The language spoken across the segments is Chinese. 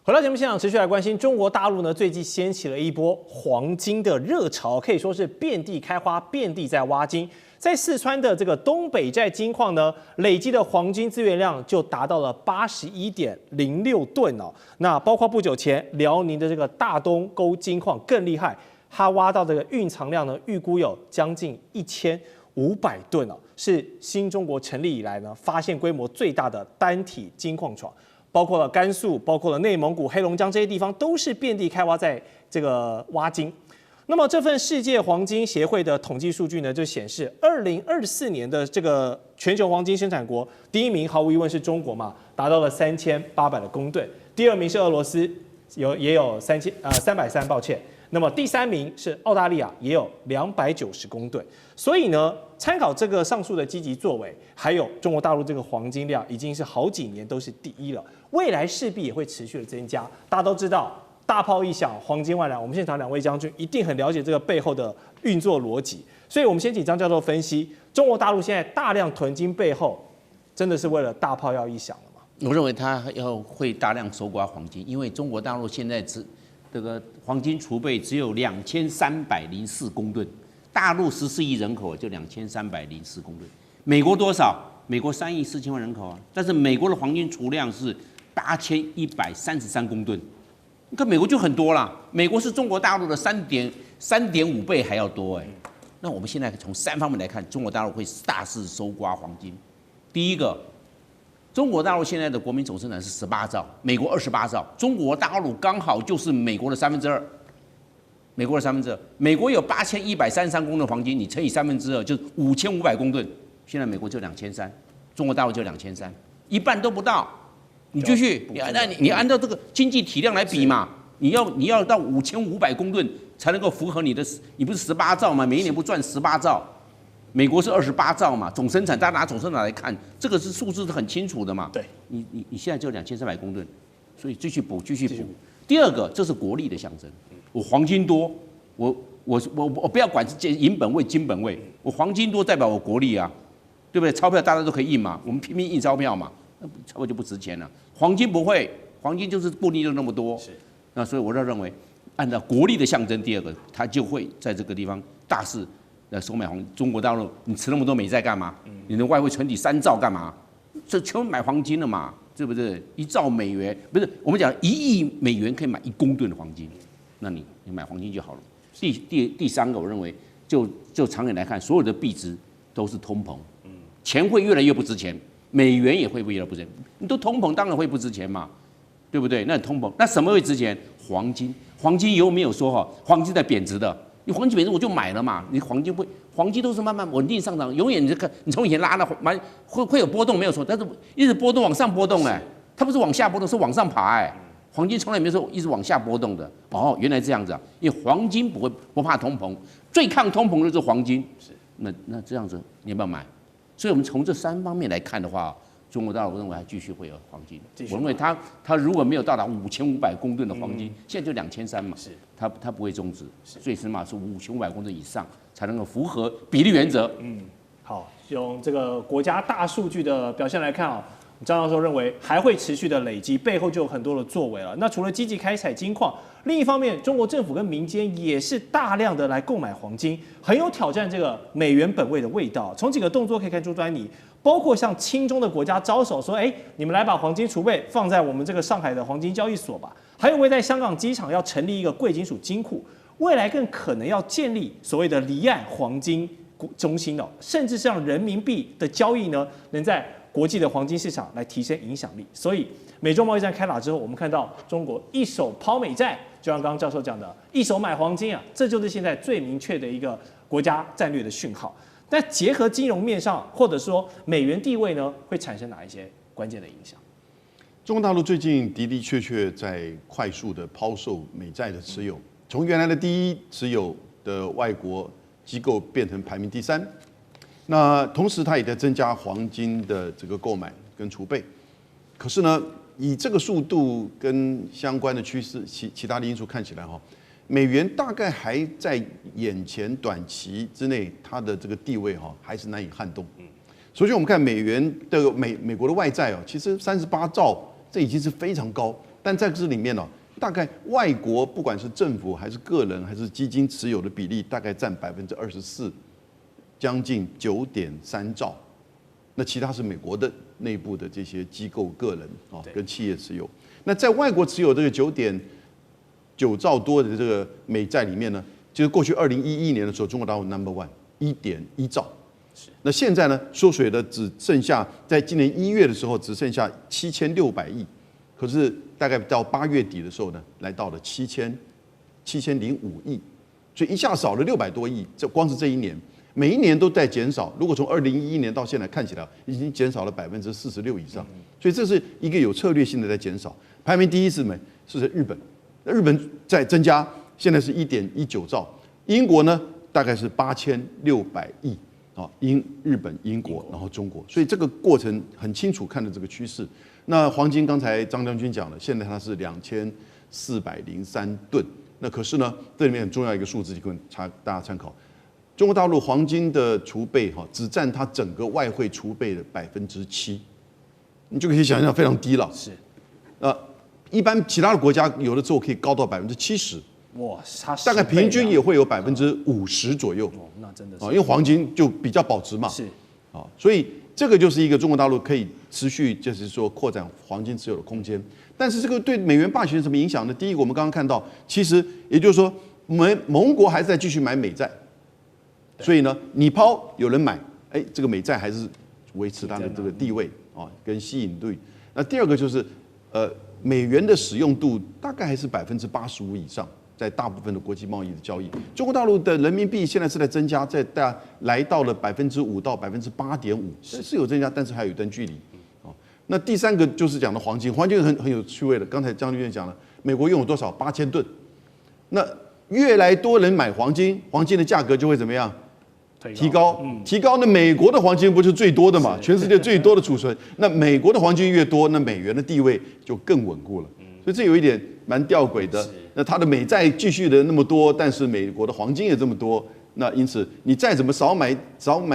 回到節目現場，持續來關心中國大陸呢，最近掀起了一波黃金的熱潮，可以說是遍地開花，遍地在挖金。在四川的這個東北寨金礦呢，累積的黃金資源量就達到了81.06噸哦。那包括不久前遼寧的這個大東溝金礦更厲害，它挖到這個蘊藏量呢，預估有將近1500噸哦，是新中國成立以來呢，發現規模最大的單體金礦床。包括了甘肅，包括了內蒙古、黑龍江這些地方，都是遍地開挖，在這個挖金。那麼這份世界黃金協會的統計數據呢，就顯示2024年的這個全球黃金生產國，第一名毫無疑問是中國嘛，達到了3800的公噸，第二名是俄羅斯，也有330，抱歉。那麼第三名是澳大利亞，也有290公噸。所以呢，參考這個上述的積極作為，還有中國大陸這個黃金量已經是好幾年都是第一了，未來勢必也會持續的增加。大家都知道，大炮一響，黃金萬兩。我們現場兩位將軍一定很了解這個背後的運作邏輯，所以我們先請張教授分析，中國大陸現在大量囤金背後，真的是為了大炮要一響了嗎？我認為它會大量搜刮黃金，因為中國大陸現在這個黃金儲備只有2304公噸，大陸14億人口就2304公噸。美國多少？美國3億4千萬人口啊，但是美國的黄金儲量是8133公噸，你看美國就很多啦，美國是中國大陸的3.5倍還要多哎。那我們現在從3方面來看，中國大陸會大肆搜刮黃金。第一個，中國大陸現在的國民總生產是18兆，美國28兆，中國大陸剛好就是美國的2/3，美國的2/3，美國有8133公噸黃金，你乘以2/3就是5500公噸，現在美國就2300，中國大陸就2300，一半都不到。你繼續，你按照這個經濟體量來比嘛，你要到5500公噸才能夠符合你的，你不是18兆嗎？每一年不賺18兆？美國是28兆嘛，總生產，大家拿總生產來看，這個是數字是很清楚的嘛。对，你現在就2300公噸，所以繼續補。第二個，這是國力的象徵。我黃金多，我不要管是銀本位、金本位，我黃金多代表我國力啊，對不對？鈔票大家都可以印嘛，我們拼命印鈔票嘛，那鈔票就不值錢了。黃金不會，黄金就是不一定就那麼多。是，那所以我就認為，按照國力的象徵，第二個，它就會在這個地方大肆收買黄金。中國大陸，你持那麼多美債幹嘛？你的外匯存底3兆幹嘛？這全買黃金了嘛，對不對？1兆美元不是我們講1億美元可以買1公噸的黃金，那你買黃金就好了。第三個，我認為就長遠來看，所有的幣值都是通膨，錢會越來越不值錢，美元也會越來越不值錢。你都通膨，當然會不值錢嘛，對不對？那通膨，那什麼會值錢？黃金有沒有說哈？黃金在貶值的。你黄金本身我就買了嘛，你黄金都是慢慢穩定上漲，永遠你從以前拉到会有波动沒有錯，但是一直波動往上波動哎，它不是往下波動，是往上爬哎。黃金從來沒有說一直往下波動的哦，原來這樣子啊，因為黃金不怕通膨，最抗通膨的就是黃金，是那這樣子你要不要買？所以我們從這3方面來看的話，中國大陸我認為還繼續會有黃金。我認為它如果沒有到達5500公噸的黄金，現在就2300嘛，是它不會終止，最起碼是5500公噸以上才能夠符合比例原則。好，用這個國家大數據的表現來看啊，張教授認為還會持續的累積，背後就有很多的作為了。那除了積極開採金礦，另一方面，中國政府跟民間也是大量的來購買黃金，很有挑戰這個美元本位的味道。從幾個動作可以看出端倪，包括向親中的國家招手說：“你们來把黃金儲備放在我們這個上海的黃金交易所吧。”還有為在香港機場要成立一個貴金屬金庫，未來更可能要建立所謂的離岸黃金中心哦，甚至是讓人民幣的交易呢，能在國際的黃金市場來提升影響力。所以美中貿易戰開打之後，我們看到中國一手拋美債，就像剛剛教授講的，一手買黃金啊，這就是現在最明確的一個國家戰略的訊號。但結合金融面上，或者說美元地位呢，會產生哪一些關鍵的影響？中國大陸最近的確在快速的拋售美債的持有，從原來的第一持有的外國機構變成排名第3。那同時，它也在增加黃金的這個購買跟儲備。可是呢，以這個速度跟相關的趨勢，其他的因素看起來哈，美元大概還在眼前短期之內，它的這個地位哈還是難以撼動。首先，我們看美元的美國的外債哦，其實38兆，這已經是非常高。但在這裡面呢，大概外國不管是政府還是個人還是基金持有的比例，大概占24%，將近9.3兆。那其他是美國的內部的這些機構、個人啊跟企業持有。那在外國持有這個9.9兆多的這個美債裡面呢，就是過去2011年的時候，中國大陸 No.1，1.1兆。那現在呢，縮水的只剩下在今年1月的時候只剩下7600億，可是大概到8月底的時候呢，來到了7005億，所以一下少了600多億。這光是這一年，每一年都在減少。如果從2011年到現在看起來，已經減少了46%以上，所以這是一個有策略性的在減少。排名第一是日本，日本在增加，現在是1.19兆。英國呢，大概是8600億。日本、英國，然後中國，所以這個過程很清楚看到這個趨勢。那黃金剛才張將軍講了，現在它是2403噸。那可是呢，這裡面很重要一個數字，就跟大家參考。中國大陸黃金的儲備只佔它整個外匯儲備的7%，你就可以想象非常低了。是，一般其他的国家有的时候可以高到70%。哇，大概平均也会有50%左右。哦，那真的是。因为黄金就比较保值嘛。是。所以这個就是一個中國大陸可以持續就是說擴展黃金持有的空間。但是這個對美元霸權有什麼影響呢？第一個，我們剛剛看到，其實也就是說，盟國還是在繼續買美債，所以呢，你拋有人買，這個美債還是維持它的這個地位跟吸引力。那第二個就是美元的使用度大概還是85%以上。在大部分的國際貿易的交易，中國大陸的人民幣現在是在增加，來到了5%到8.5%，是有增加，但是還有一段距離。那第三個就是講的黃金，黃金很有趣味的。剛才張律師講了，美國用了多少？8000噸。那越來多人買黃金，黃金的價格就會怎麼樣？提高，提高。那美國的黃金不是最多的嘛？全世界最多的儲存。那美國的黃金越多，那美元的地位就更穩固了。所以這有一點蠻弔詭的。那它的美債繼續的那麼多，但是美國的黃金也這麼多，那因此你再怎麼少買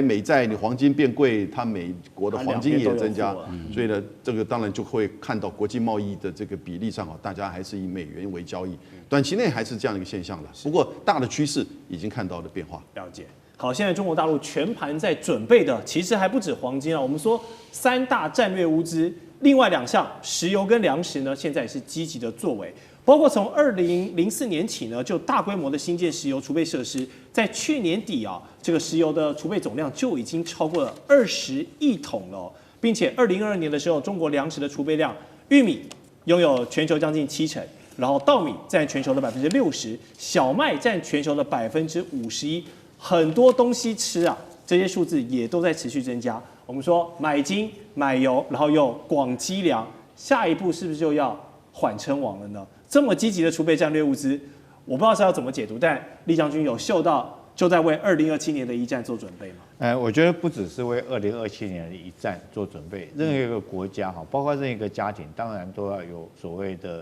美債，你黃金變貴，它美國的黃金也增加，所以呢，這個當然就會看到國際貿易的這個比例上大家還是以美元為交易，短期內還是這樣一個現象的。不過大的趨勢已經看到了變化。了解。好，現在中國大陸全盤在準備的，其實還不止黃金啊。我們說3大戰略物資，另外2項石油跟糧食呢，現在也是積極的作為。包括從2004年起呢，就大規模的新建石油儲備設施，在去年底啊，這個石油的儲備總量就已經超過了20億桶了，並且2022年的時候，中國糧食的儲備量，玉米擁有全球將近70%，然後稻米佔全球的60%，小麥佔全球的51%，很多東西吃啊，這些數字也都在持續增加。我們說買金買油，然後又廣積糧，下一步是不是就要緩稱王了呢？這麼積極的儲備戰略物資，我不知道是要怎麼解讀，但厲將軍有嗅到就在為2027年的一戰做準備嗎？我覺得不只是為2027年的一戰做準備，任何一個國家哈，包括任何一個家庭，當然都要有所謂的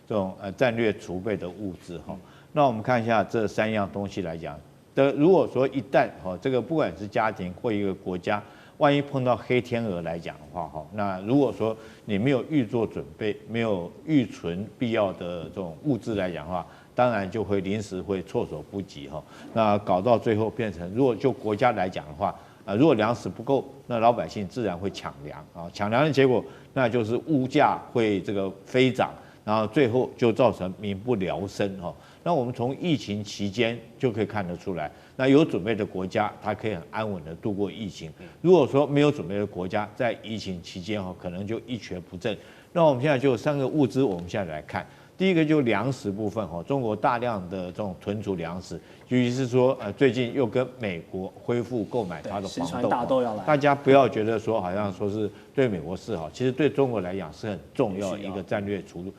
這種戰略儲備的物資哈。那我們看一下這3樣東西來講，如果說一旦這個不管是家庭或一個國家，萬一碰到黑天鵝來講的話，那如果說你沒有預做準備，沒有預存必要的這種物資來講的話，當然就會臨時會措手不及哈。那搞到最後變成，如果就國家來講的話，如果糧食不夠，那老百姓自然會搶糧啊，搶糧的結果那就是物價會這個飛漲，然後最後就造成民不聊生哈。那我們從疫情期間就可以看得出來，那有準備的國家，它可以很安穩的度過疫情。如果說沒有準備的國家，在疫情期間可能就一蹶不振。那我們現在就有3個物資，我們現在來看。第一個就是糧食部分中國大量的這種囤儲糧食，尤其是說最近又跟美國恢復購買它的黃豆，大家不要覺得說好像說是對美國是好，其實對中國來講是很重要一個戰略儲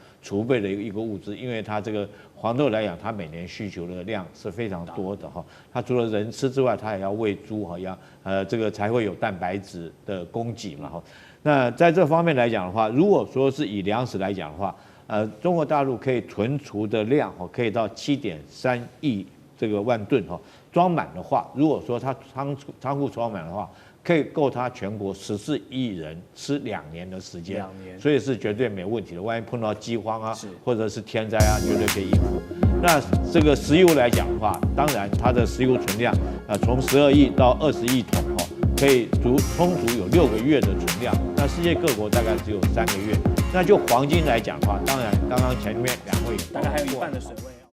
備的一個物資，因為它這個黃豆來講，它每年需求的量是非常多的哈。它除了人吃之外，它也要餵豬哈，要這個才會有蛋白質的供給嘛哈。那在這方面來講的話，如果說是以糧食來講的話，中國大陸可以存儲的量可以到7.3億這個萬噸哈，裝滿的話，如果說它倉庫裝滿的話，可以夠他全國14億人吃2年的時間，所以是絕對沒問題的。萬一碰到饑荒啊，或者是天災啊，絕對可以應付。那這個石油來講的話，當然它的石油存量從12億到20億桶哦，可以充足有6個月的存量。那世界各國大概只有3個月。那就黃金來講的話，當然剛剛前面2位也大概還有一半的水位。